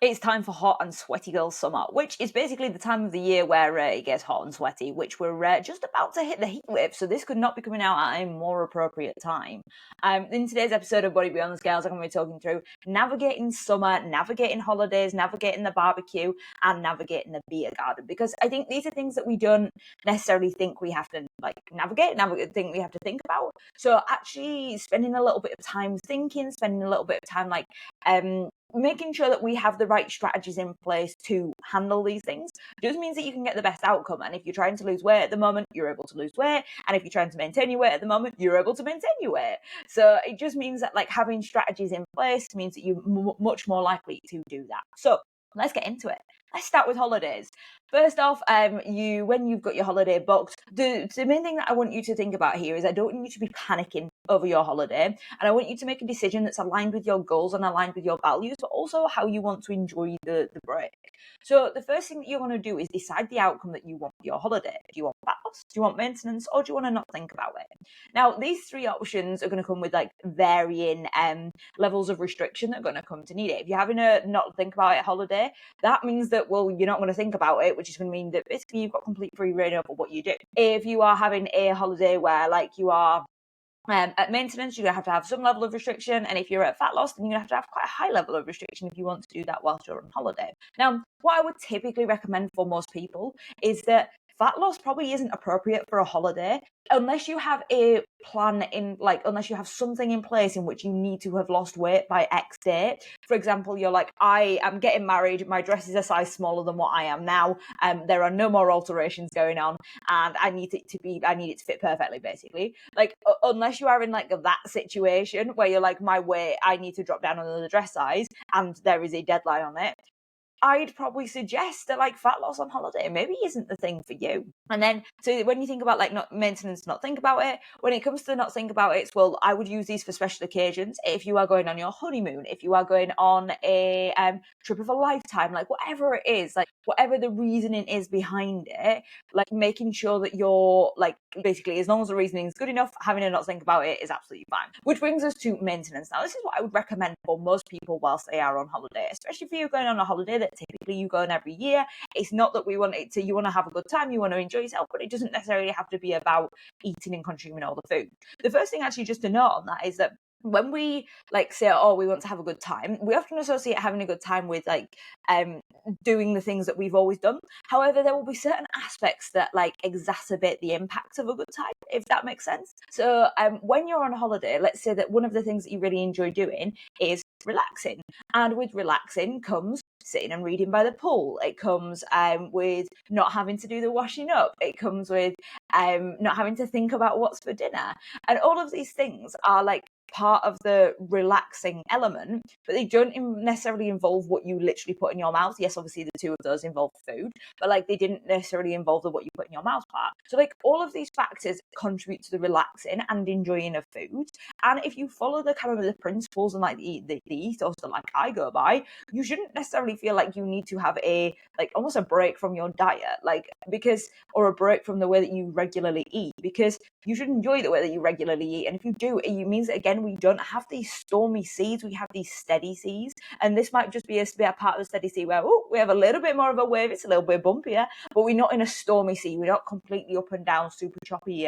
It's time for hot and sweaty girl summer, which is basically the time of the year where it gets hot and sweaty, which we're just about to hit the heat wave, so this could not be coming out at a more appropriate time. In today's episode of Body Beyond the Scales, I'm going to be talking through navigating summer, navigating holidays, navigating the barbecue, and navigating the beer garden, because I think these are things that we don't necessarily think we have to navigate, think we have to think about. So actually spending a little bit of time thinking, spending a little bit of time making sure that we have the right strategies in place to handle these things just means that you can get the best outcome. And if you're trying to lose weight at the moment, you're able to lose weight. And if you're trying to maintain your weight at the moment, you're able to maintain your weight. So it just means that having strategies in place means that you're much more likely to do that. So let's get into it. Let's start with holidays. First off, when you've got your holiday booked, the main thing that I want you to think about here is I don't want you to be panicking over your holiday, and I want you to make a decision that's aligned with your goals and aligned with your values, but also how you want to enjoy the break. So the first thing that you want to do is decide the outcome that you want for your holiday. Do you want fat loss? Do you want maintenance? Or do you want to not think about it? Now, these three options are going to come with varying levels of restriction that are going to come to need it. If you're having a not think about it holiday, that means that, well, you're not going to think about it, which is going to mean that basically you've got complete free reign over what you do. If you are having a holiday where you are at maintenance, you're going to have some level of restriction. And if you're at fat loss, then you're going to have quite a high level of restriction if you want to do that whilst you're on holiday. Now, what I would typically recommend for most people is that fat loss probably isn't appropriate for a holiday unless you have a plan unless you have something in place in which you need to have lost weight by X date. For example, you're like, I am getting married, my dress is a size smaller than what I am now, there are no more alterations going on, and I need it to fit perfectly, basically. Unless you are in that situation where you're like, my weight, I need to drop down another dress size, and there is a deadline on it, I'd probably suggest that fat loss on holiday maybe isn't the thing for you. And then, so when you think about not maintenance, not think about it, when it comes to not think about it, well, I would use these for special occasions. If you are going on your honeymoon, if you are going on a trip of a lifetime, whatever it is, whatever the reasoning is behind it, making sure that you're basically, as long as the reasoning is good enough, having to not think about it is absolutely fine. Which brings us to maintenance. Now, this is what I would recommend for most people whilst they are on holiday, especially if you're going on a holiday that typically you go on every year. It's not that you want to have a good time, you want to enjoy yourself, but it doesn't necessarily have to be about eating and consuming all the food. The first thing actually just to note on that is that when we say, oh, we want to have a good time, we often associate having a good time with doing the things that we've always done. However, there will be certain aspects that exacerbate the impact of a good time, if that makes sense. So when you're on holiday, let's say that one of the things that you really enjoy doing is relaxing, and with relaxing comes sitting and reading by the pool. It comes with not having to do the washing up. It comes with not having to think about what's for dinner, and all of these things are part of the relaxing element, but they don't necessarily involve what you literally put in your mouth. Yes, obviously the two of those involve food, but they didn't necessarily involve the what you put in your mouth part. So all of these factors contribute to the relaxing and enjoying of food. And if you follow the kind of the principles and the ethos that I go by, you shouldn't necessarily feel like you need to have a almost a break from your diet, or a break from the way that you regularly eat, because you should enjoy the way that you regularly eat. And if you do, it means that, again, we don't have these stormy seas, we have these steady seas. And this might just be a part of the steady sea where we have a little bit more of a wave, it's a little bit bumpier, but we're not in a stormy sea, we're not completely up and down super choppy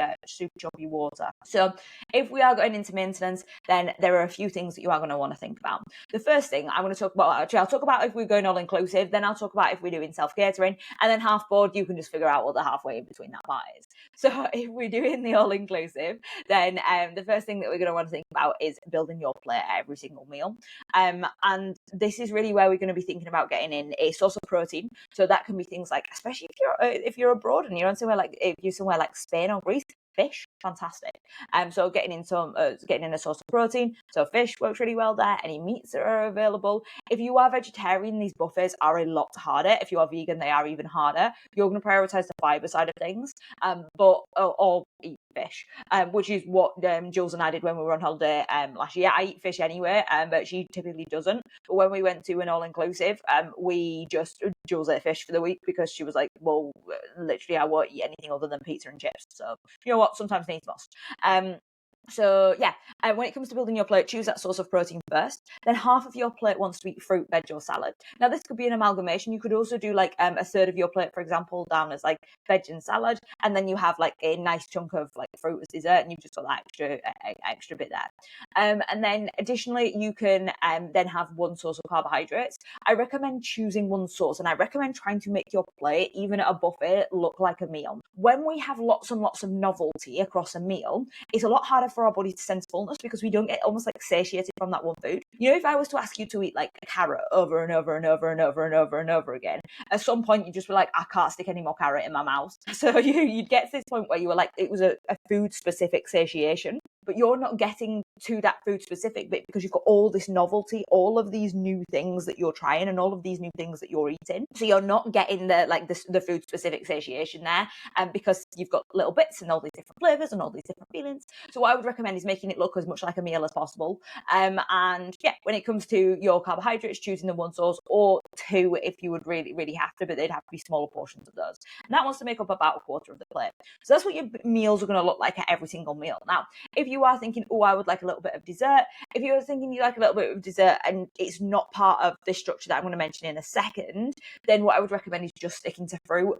water. So if we are going into maintenance, then there are a few things that you are going to want to think about. The first thing I want to talk about, I'll talk about if we're going all inclusive, then I'll talk about if we're doing self-catering, and then half board, you can just figure out what the halfway in between that part is. So if we're doing the all inclusive, then the first thing that we're going to want to think about is building your plate every single meal. And this is really where we're going to be thinking about getting in a source of protein. So that can be things especially if you're abroad and you're on somewhere if you're somewhere like Spain or Greece, fish, fantastic. So getting in a source of protein. So fish works really well there. Any meats that are available. If you are vegetarian, these buffets are a lot harder. If you are vegan, they are even harder. You're going to prioritize the fiber side of things, or eat fish, which is what Jules and I did when we were on holiday last year. I eat fish anyway, but she typically doesn't. But when we went to an all-inclusive, Jules ate fish for the week because she was like, well, literally I won't eat anything other than pizza and chips. So you know what, sometimes needs must. So yeah, when it comes to building your plate, choose that source of protein first. Then half of your plate wants to eat fruit, veg, or salad. Now this could be an amalgamation. You could also do like a third of your plate, for example, down as like veg and salad, and then you have like a nice chunk of like fruit as dessert, and you've just got that extra bit there. And then additionally, you can then have one source of carbohydrates. I recommend choosing one source, and I recommend trying to make your plate, even at a buffet, look like a meal. When we have lots and lots of novelty across a meal, it's a lot harder for our body to sense fullness because we don't get almost like satiated from that one food. You know, if I was to ask you to eat like a carrot over and over and over and over and over and over again, at some point you just were like, I can't stick any more carrot in my mouth. So you'd get to this point where you were like, it was a food specific satiation, but you're not getting to that food specific bit because you've got all this novelty, all of these new things that you're trying and all of these new things that you're eating. So you're not getting the food specific satiation there, because you've got little bits and all these different flavors and all these different feelings. So what I would recommend is making it look as much like a meal as possible. And yeah, when it comes to your carbohydrates, choosing the one source or two if you would really have to, but they'd have to be smaller portions of those. And that wants to make up about a quarter of the plate. So that's what your meals are going to look like at every single meal. Now, if you are thinking, oh, I would like a little bit of dessert, if you're thinking you like a little bit of dessert and it's not part of this structure that I'm going to mention in a second, then what I would recommend is just sticking to fruit.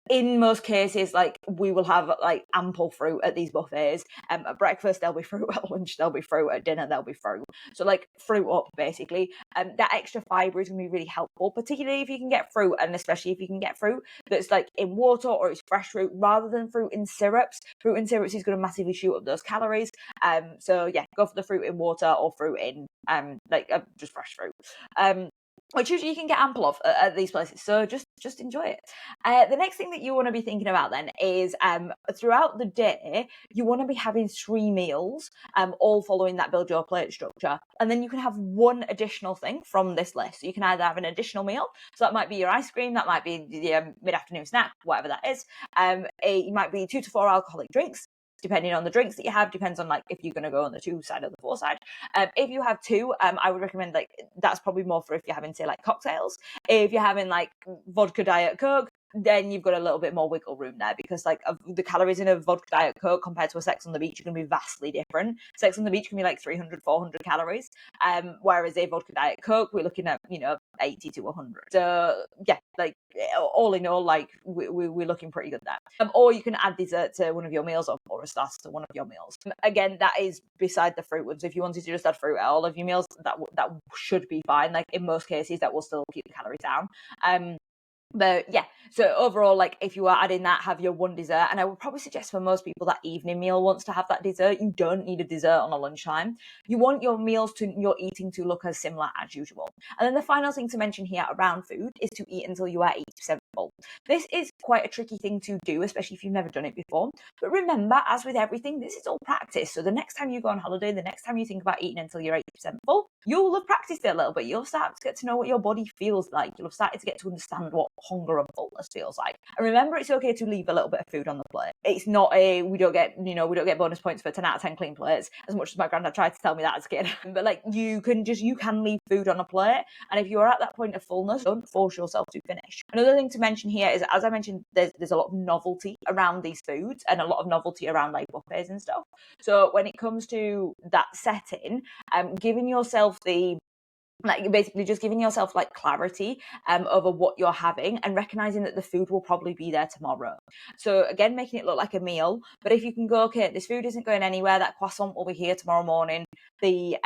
In most cases, like we will have like ample fruit at these buffets. At breakfast there'll be fruit, at lunch there'll be fruit, at dinner there'll be fruit. So like fruit up basically. That extra fiber is going to be really helpful, particularly if you can get fruit, and especially if you can get fruit that's like in water or it's fresh fruit rather than fruit in syrups. Fruit in syrups is going to massively shoot up those calories. So yeah, go for the fruit in water or fruit in just fresh fruit. Which usually you can get ample of at these places. So just enjoy it. The next thing that you want to be thinking about then is throughout the day, you want to be having 3 meals, all following that build your plate structure. And then you can have one additional thing from this list. So you can either have an additional meal. So that might be your ice cream. That might be the mid-afternoon snack, whatever that is. It might be 2 to 4 alcoholic drinks. Depending on the drinks that you have, depends on like if you're going to go on the 2 side or the 4 side. If you have 2, I would recommend like that's probably more for if you're having say like cocktails. If you're having like vodka diet coke, then you've got a little bit more wiggle room there because like the calories in a vodka diet coke compared to a Sex on the Beach are going to be vastly different. Sex on the Beach can be like 300, 400 calories, whereas a vodka diet coke we're looking at 80 to 100. So yeah, like all in all, like we're looking pretty good there. Or you can add dessert to one of your meals or a starter to one of your meals. Again, that is beside the fruit ones. If you wanted to just add fruit at all of your meals, that should be fine. Like in most cases, that will still keep the calories down. But yeah, so overall, like if you are adding that, have your one dessert. And I would probably suggest for most people that evening meal wants to have that dessert. You don't need a dessert on a lunchtime. You want your meals your eating to look as similar as usual. And then the final thing to mention here around food is to eat until you are 80% full. This is quite a tricky thing to do, especially if you've never done it before. But remember, as with everything, this is all practice. So the next time you go on holiday, the next time you think about eating until you're 80% full, you'll have practiced it a little bit. You'll start to get to know what your body feels like. You'll have started to get to understand what hunger and fullness feels like. And remember, it's okay to leave a little bit of food on the plate. It's not we don't get bonus points for 10 out of 10 clean plates, as much as my granddad tried to tell me that as a kid. But like you can leave food on a plate, and if you're at that point of fullness, don't force yourself to finish. Another thing to mention here is, as I mentioned, there's a lot of novelty around these foods and a lot of novelty around like buffets and stuff. So when it comes to that setting, giving yourself basically just giving yourself like clarity over what you're having and recognizing that the food will probably be there tomorrow. So again, making it look like a meal, but if you can go, okay, this food isn't going anywhere, that croissant will be here tomorrow morning, the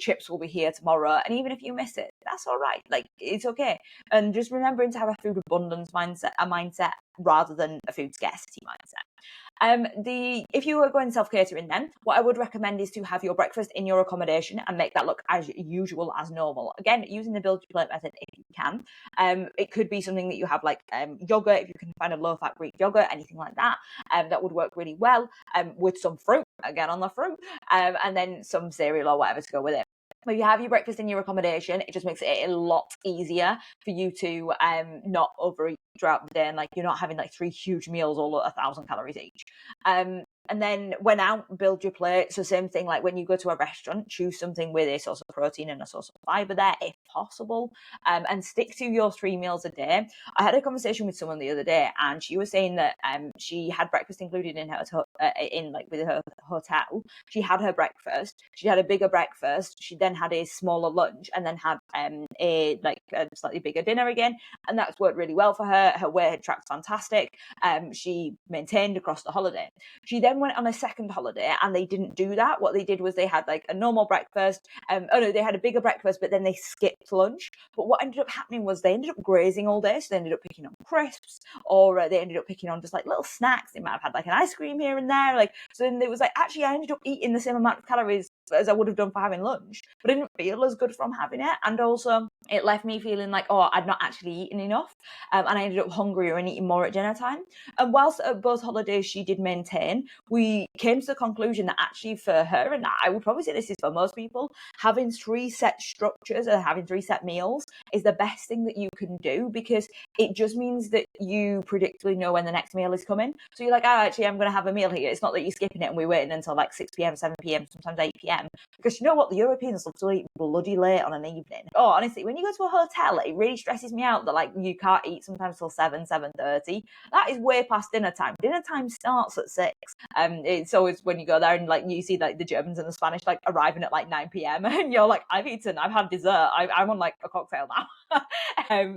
chips will be here tomorrow, and even if you miss it, that's all right, like it's okay. And just remembering to have a food abundance mindset rather than a food scarcity mindset. If you are going self-catering, then what I would recommend is to have your breakfast in your accommodation and make that look as usual as normal. Again, using the build your plate method if you can. It could be something that you have like yogurt, if you can find a low-fat Greek yogurt, anything like that. That would work really well with some fruit, again on the fruit, and then some cereal or whatever to go with it. If you have your breakfast in your accommodation, it just makes it a lot easier for you to not overeat throughout the day, and like you're not having like 3 huge meals all at 1,000 calories each. And then when out, build your plate. So same thing, like when you go to a restaurant, choose something with a source of protein and a source of fiber there, if possible, and stick to your 3 meals a day. I had a conversation with someone the other day, and she was saying that she had breakfast included in her with her hotel. She had her breakfast. She had a bigger breakfast. She then had a smaller lunch, and then had a slightly bigger dinner again, and that's worked really well for her. Her weight had tracked fantastic. She maintained across the holiday. She then went on a second holiday, and they didn't do that. What they did was they had like a normal breakfast. They had a bigger breakfast, but then they skipped lunch. But what ended up happening was they ended up grazing all day. So they ended up picking on crisps, or they ended up picking on just like little snacks. They might have had like an ice cream here and there. So then it was like, actually, I ended up eating the same amount of calories as I would have done for having lunch, but I didn't feel as good from having it. And also it left me feeling like, I'd not actually eaten enough. And I ended up hungrier and eating more at dinner time. And whilst at both holidays she did maintain, we came to the conclusion that actually for her, and I would probably say this is for most people, having 3 set structures and having 3 set meals is the best thing that you can do, because it just means that you predictably know when the next meal is coming. So you're like, actually, I'm going to have a meal here. It's not that you're skipping it and we're waiting until like 6 p.m, 7 p.m, sometimes 8 p.m. Because you know what? The Europeans love to eat bloody late on an evening. Oh, honestly, when you go to a hotel, it really stresses me out that like you can't eat sometimes till 7:30. That is way past dinner time. Dinner time starts at 6. It's always when you go there and like you see like the Germans and the Spanish like arriving at like 9 p.m. and you're like, I've eaten, I've had dessert, I'm on like a cocktail now.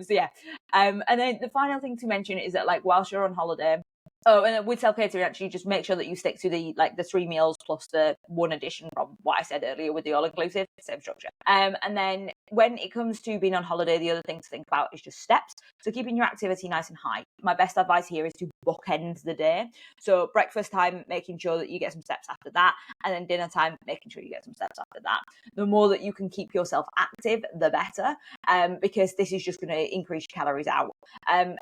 So yeah. And then the final thing to mention is that like whilst you're on holiday, and with self-catering, actually, just make sure that you stick to the 3 meals plus the one addition from what I said earlier with the all-inclusive, same structure. And then when it comes to being on holiday, the other thing to think about is just steps. So keeping your activity nice and high. My best advice here is to bookend the day. So breakfast time, making sure that you get some steps after that, and then dinner time, making sure you get some steps after that. The more that you can keep yourself active, the better, because this is just going to increase your calories out.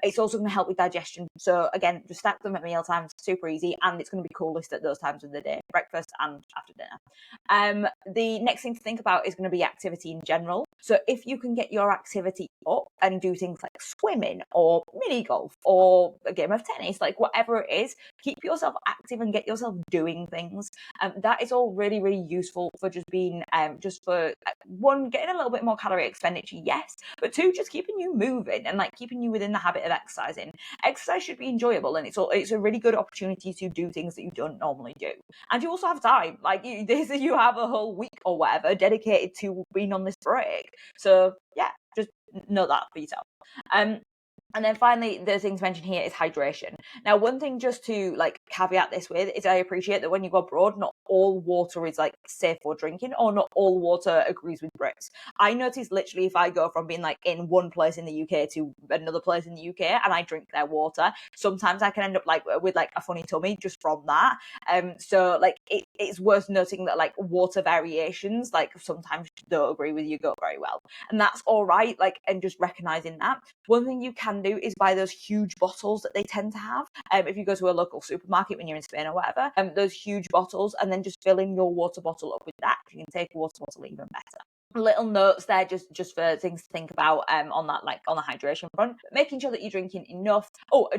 It's also going to help with digestion. So again, just stack them at meal times, super easy, and it's going to be coolest at those times of the day, breakfast and after dinner. The next thing to think about is going to be activity in general. So if you can get your activity up and do things like swimming or mini golf or a game of tennis, like whatever it is, keep yourself active and get yourself doing things. That is all really, really useful for just being, one, getting a little bit more calorie expenditure, yes, but 2, just keeping you moving and like keeping you within the habit of exercising. Exercise should be enjoyable, and it's a really good opportunity to do things that you don't normally do. And you also have time, like you have a whole week or whatever dedicated to being on this break. So yeah, just note that for yourself. And then finally, the thing to mention here is hydration. Now, one thing just to like caveat this with is I appreciate that when you go abroad, not all water is like safe for drinking, or not all water agrees with Brits. I notice literally if I go from being like in one place in the UK to another place in the UK and I drink their water, sometimes I can end up like with like a funny tummy just from that. So like it's worth noting that like water variations like sometimes don't agree with your gut very well, and that's all right. Like, and just recognizing that. One thing you can do is buy those huge bottles that they tend to have. If you go to a local supermarket when you're in Spain or whatever, those huge bottles, and then just filling your water bottle up with that. You can take a water bottle even better. Little notes there just for things to think about on that, like on the hydration front, making sure that you're drinking enough.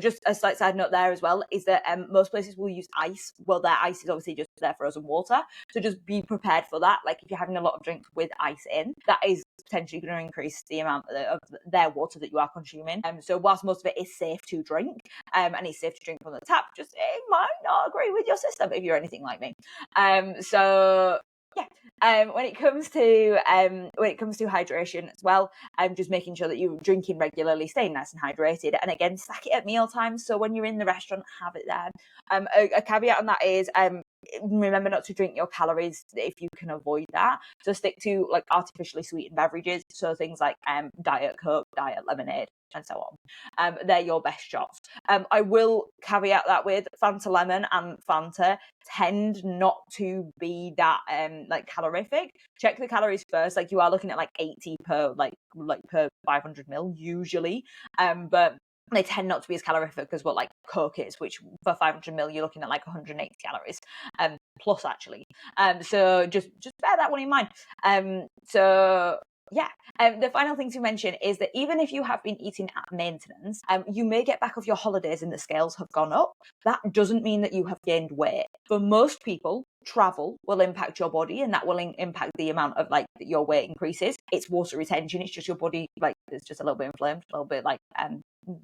Just a slight side note there as well is that most places will use ice. Well, their ice is obviously just their frozen water, so just be prepared for that. Like if you're having a lot of drinks with ice in, that is potentially going to increase the amount of their water that you are consuming. So whilst most of it is safe to drink, and it's safe to drink from the tap, just it might not agree with your system if you're anything like me. So yeah, when it comes to hydration as well, just making sure that you're drinking regularly, staying nice and hydrated, and again, stack it at meal times. So when you're in the restaurant, have it there. A caveat on that is remember not to drink your calories if you can avoid that. So stick to like artificially sweetened beverages, so things like Diet Coke, Diet Lemonade, and so on. They're your best shots. I will caveat that with Fanta Lemon and Fanta tend not to be that like calorific. Check the calories first. Like you are looking at like 80 per per 500 ml usually, but they tend not to be as calorific as what like Coke is, which for 500 ml you're looking at like 180 calories plus actually. So just bear that one in mind. So yeah, the final thing to mention is that even if you have been eating at maintenance, you may get back off your holidays and the scales have gone up. That doesn't mean that you have gained weight. For most people, travel will impact your body, and that will impact the amount of like that your weight increases. It's water retention. It's just your body, like, it's just a little bit inflamed, a little bit like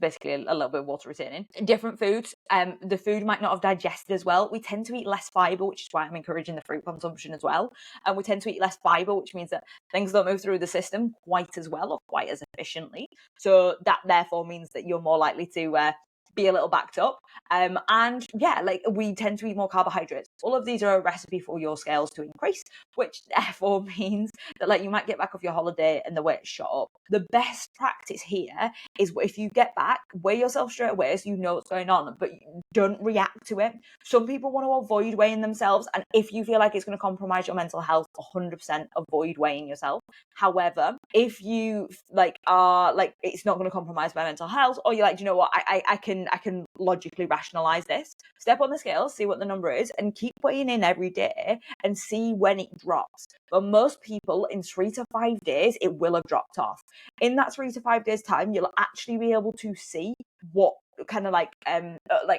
basically a little bit of water retaining. Different foods, the food might not have digested as well. We tend to eat less fiber, which is why I'm encouraging the fruit consumption as well. And we tend to eat less fiber, which means that things don't move through the system quite as well or quite as efficiently. So that therefore means that you're more likely to be a little backed up. And yeah, like, we tend to eat more carbohydrates. All of these are a recipe for your scales to increase, which therefore means that, like, you might get back off your holiday and the weight shot up. The best practice here is if you get back, weigh yourself straight away so you know what's going on, but don't react to it. Some people want to avoid weighing themselves, and if you feel like it's going to compromise your mental health, 100% avoid weighing yourself. However, if you are like, it's not going to compromise my mental health, or you're like, you know what, I can logically rationalize this, step on the scale, see what the number is, and keep weighing in every day and see when it drops. But most people, in 3 to 5 days, it will have dropped off. In that 3 to 5 days time, you'll actually be able to see what kind of like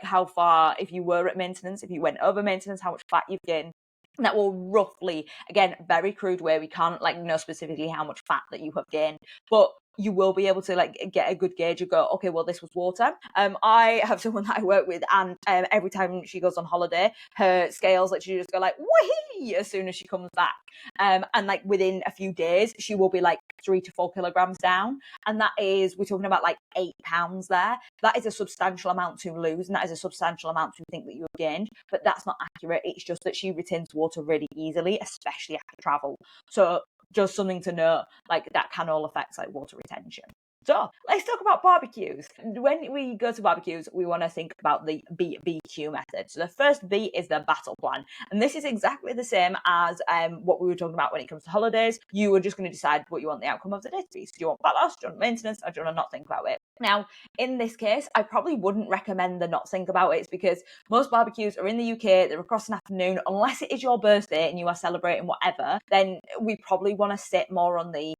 how far, if you were at maintenance, if you went over maintenance, how much fat you've gained. And that will roughly, again, very crude way, we can't like know specifically how much fat that you have gained, but you will be able to like get a good gauge and go, okay, well, this was water. I have someone that I work with, and every time she goes on holiday, her scales literally just go like whee as soon as she comes back. And like within a few days, she will be like 3 to 4 kilograms down. And that is, we're talking about like 8 pounds there. That is a substantial amount to lose, and that is a substantial amount to think that you have gained, but that's not accurate. It's just that she retains water really easily, especially after travel. So just something to know, like, that can all affect like water retention. So let's talk about barbecues. When we go to barbecues, we want to think about the BBQ method. So the first B is the battle plan. And this is exactly the same as what we were talking about when it comes to holidays. You are just going to decide what you want the outcome of the day to be. So do you want fat loss, do you want maintenance, or do you want to not think about it? Now, in this case, I probably wouldn't recommend the not think about it, because most barbecues are in the UK, they're across an afternoon. Unless it is your birthday and you are celebrating whatever, then we probably want to sit more on the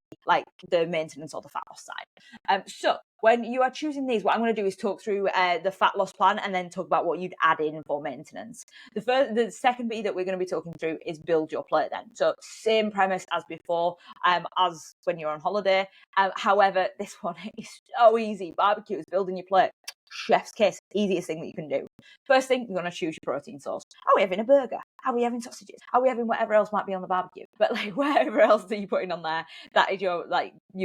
maintenance or the fat loss side. So when you are choosing these, what I'm going to do is talk through the fat loss plan and then talk about what you'd add in for maintenance. The second B that we're going to be talking through is build your plate then. So same premise as before, as when you're on holiday. However, this one is so easy. Barbecues, building your plate. Chef's kiss, easiest thing that you can do. First thing, you're going to choose your protein source. Are we having a burger? Are we having sausages? Are we having whatever else might be on the barbecue? But like, whatever else that you're putting on there, that is your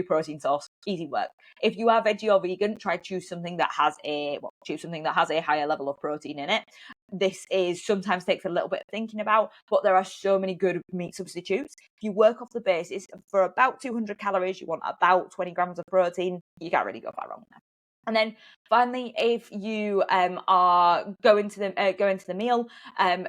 protein source. Easy work. If you are veggie or vegan, try choose something that has a higher level of protein in it. This is sometimes takes a little bit of thinking about, but there are so many good meat substitutes. If you work off the basis for about 200 calories, you want about 20 grams of protein, you can't really go far wrong there. And then finally, if you are going to the meal,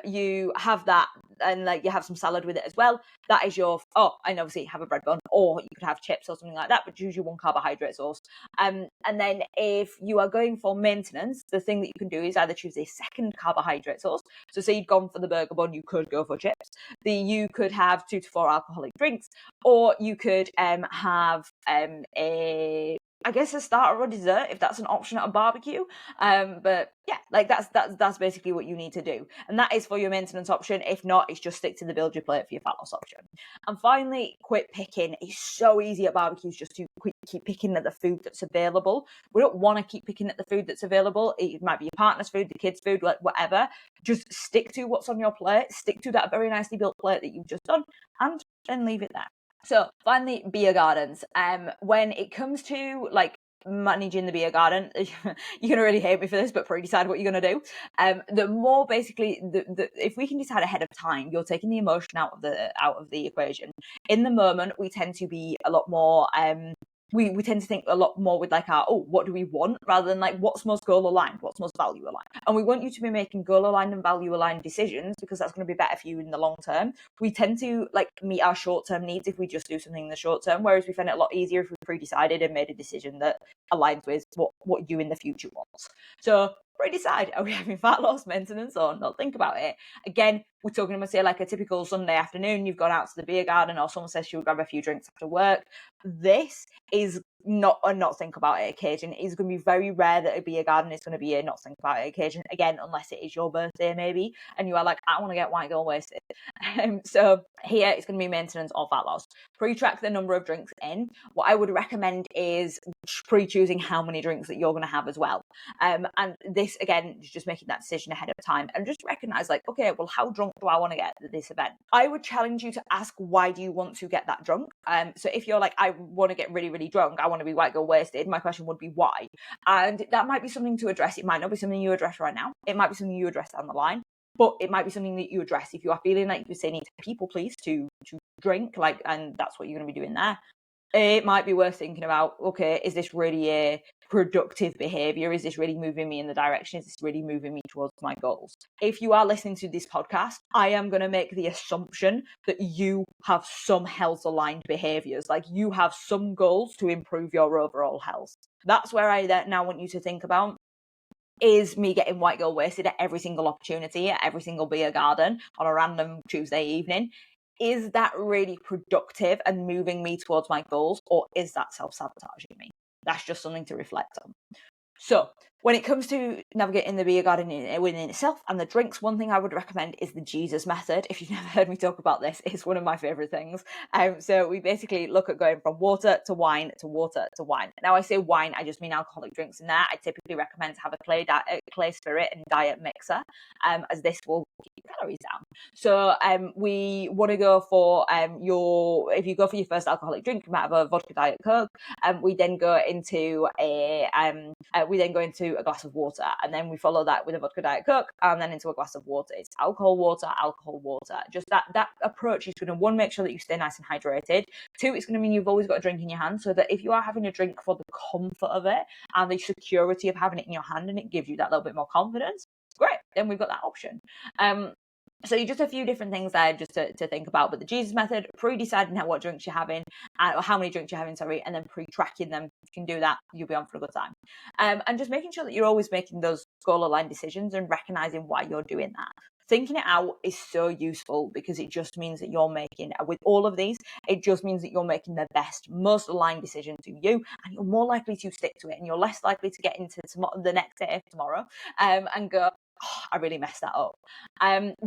you have that, and like you have some salad with it as well. That is your and obviously have a bread bun, or you could have chips or something like that, but choose your one carbohydrate source. And then if you are going for maintenance, the thing that you can do is either choose a second carbohydrate source. So say you'd gone for the burger bun, you could go for chips. You could have 2 to 4 alcoholic drinks, or you could have a starter or dessert if that's an option at a barbecue. But yeah, like that's basically what you need to do. And that is for your maintenance option. If not, it's just stick to the build your plate for your fat loss option. And finally, quit picking. It's so easy at barbecues just to keep picking at the food that's available. We don't want to keep picking at the food that's available. It might be your partner's food, the kids' food, whatever. Just stick to what's on your plate. Stick to that very nicely built plate that you've just done, and then leave it there. So finally, beer gardens. When it comes to like managing the beer garden, you're gonna really hate me for this, but pretty decide what you're gonna do. The more basically, if we can decide ahead of time, you're taking the emotion out of the equation. In the moment, we tend to be a lot more we tend to think a lot more with like what do we want, rather than like what's most goal aligned, what's most value aligned. And we want you to be making goal aligned and value aligned decisions, because that's going to be better for you in the long term. We tend to like meet our short term needs if we just do something in the short term, whereas we find it a lot easier if we pre-decided and made a decision that aligns with what you in the future want. So Pretty decide, are we having fat loss, maintenance, or not? Think about it. Again, we're talking about, say, like a typical Sunday afternoon, you've gone out to the beer garden, or someone says she will grab a few drinks after work. This is not a not think about it occasion. It's going to be very rare that a beer garden is going to be a not think about it occasion. Again, unless it is your birthday maybe, and you are like, I want to get white girl wasted. So here it's going to be maintenance or fat loss. Pre-track the number of drinks in. What I would recommend is pre-choosing how many drinks that you're going to have as well. And this, again, is just making that decision ahead of time, and just recognize, like, okay, well, how drunk do I want to get at this event? I would challenge you to ask, why do you want to get that drunk? So if you're like, I want to get really, really drunk, I want to be white girl wasted, my question would be why? And that might be something to address. It might not be something you address right now. It might be something you address down the line, but it might be something that you address if you are feeling like you're saying to people please to drink, like, and that's what you're going to be doing there. It might be worth thinking about, okay, is this really a productive behavior? Is this really moving me in the direction? Is this really moving me towards my goals? If you are listening to this podcast, I am going to make the assumption that you have some health aligned behaviors, like you have some goals to improve your overall health. That's where I now want you to think about, is me getting white girl wasted at every single opportunity, at every single beer garden on a random Tuesday evening, is that really productive and moving me towards my goals, or is that self-sabotaging me? That's just something to reflect on. So when it comes to navigating the beer garden within itself and the drinks, one thing I would recommend is the Jesus method. If you've never heard me talk about this, it's one of my favorite things. So we basically look at going from water to wine to water to wine. Now I say wine, I just mean alcoholic drinks in there. I typically recommend to have a clay spirit and diet mixer, as this will keep calories down. So we want to go for if you go for your first alcoholic drink, you might have a vodka diet coke. We then go into a glass of water, and then we follow that with a vodka diet coke, and then into a glass of water. It's alcohol, water. Just that approach is going to, one, make sure that you stay nice and hydrated. Two, it's going to mean you've always got a drink in your hand, so that if you are having a drink for the comfort of it and the security of having it in your hand, and it gives you that little bit more confidence, great, then we've got that option. So just a few different things there just to think about. But the Jesus method, pre-deciding what drinks you're having, or how many drinks you're having, and then pre-tracking them. If you can do that, you'll be on for a good time. And just making sure that you're always making those goal-aligned decisions and recognizing why you're doing that. Thinking it out is so useful, because it just means that you're making, with all of these, it just means that you're making the best, most aligned decision to you, and you're more likely to stick to it, and you're less likely to get into the next day, tomorrow, and go, oh, I really messed that up.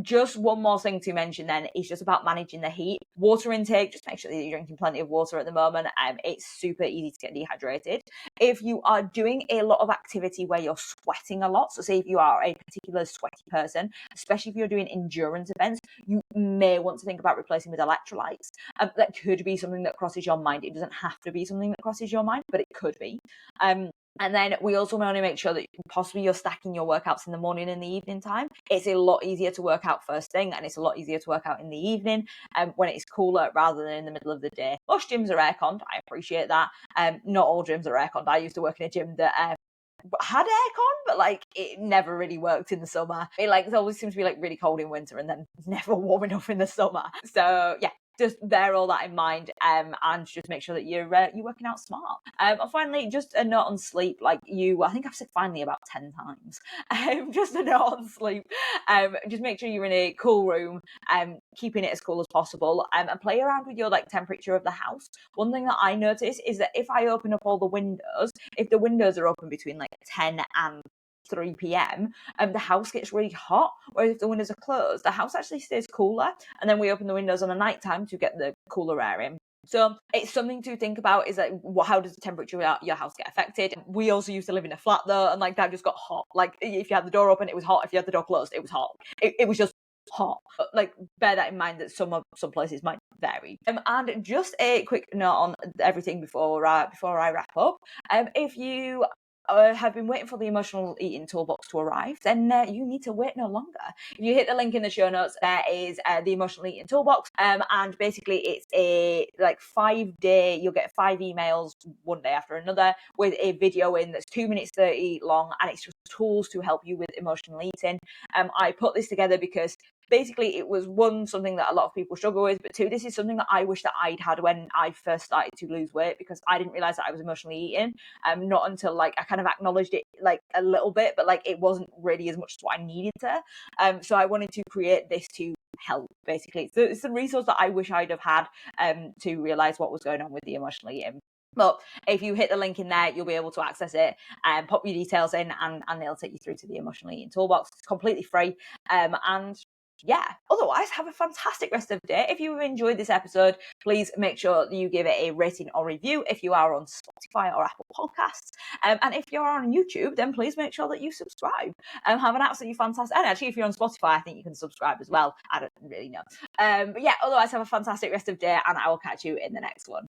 Just one more thing to mention then is just about managing the heat. Water intake, just make sure that you're drinking plenty of water at the moment. It's super easy to get dehydrated. If you are doing a lot of activity where you're sweating a lot, so say if you are a particular sweaty person, especially if you're doing endurance events, you may want to think about replacing with electrolytes. That could be something that crosses your mind. It doesn't have to be something that crosses your mind, but it could be. And then we also want to make sure that possibly you're stacking your workouts in the morning and the evening time. It's a lot easier to work out first thing, and it's a lot easier to work out in the evening when it's cooler rather than in the middle of the day. Most gyms are airconned. I appreciate that. Not all gyms are airconned. I used to work in a gym that had aircon, but like it never really worked in the summer. It always seems to be like really cold in winter and then never warm enough in the summer. So yeah, just bear all that in mind, and just make sure that you're working out smart. And finally, just a note on sleep. I think I've said finally about 10 times. Just a note on sleep. Just make sure you're in a cool room, keeping it as cool as possible, and play around with your temperature of the house. One thing that I notice is that if I open up all the windows, if the windows are open between 10 and 3 p.m. The house gets really hot, whereas if the windows are closed, the house actually stays cooler, and then we open the windows on a night time to get the cooler air in. So it's something to think about, is how does the temperature of your house get affected? We also used to live in a flat though, and that just got hot. If you had the door open, it was hot. If you had the door closed, it was hot. It was just hot. Bear that in mind, that some places might vary. And just a quick note on everything before I wrap up. If you have been waiting for the emotional eating toolbox to arrive, then you need to wait no longer. If you hit the link in the show notes, there is the emotional eating toolbox, and basically it's a 5-day, you'll get 5 emails one day after another with a video in that's 2 minutes 30 long, and it's just tools to help you with emotional eating. I put this together because basically it was one, something that a lot of people struggle with, but two, this is something that I wish that I'd had when I first started to lose weight, because I didn't realize that I was emotionally eating. Not until like I kind of acknowledged it like a little bit, but like it wasn't really as much as what I needed to. So I wanted to create this to help, basically. So it's a resource that I wish I'd have had to realize what was going on with the emotional eating. But if you hit the link in there, you'll be able to access it and pop your details in, and they'll take you through to the emotional eating toolbox. It's completely free. And yeah, otherwise, have a fantastic rest of the day. If you enjoyed this episode, please make sure that you give it a rating or review if you are on Spotify or Apple Podcasts. And if you're on YouTube, then please make sure that you subscribe. Have an absolutely fantastic... And actually, if you're on Spotify, I think you can subscribe as well. I don't really know. But yeah, otherwise, have a fantastic rest of the day, and I will catch you in the next one.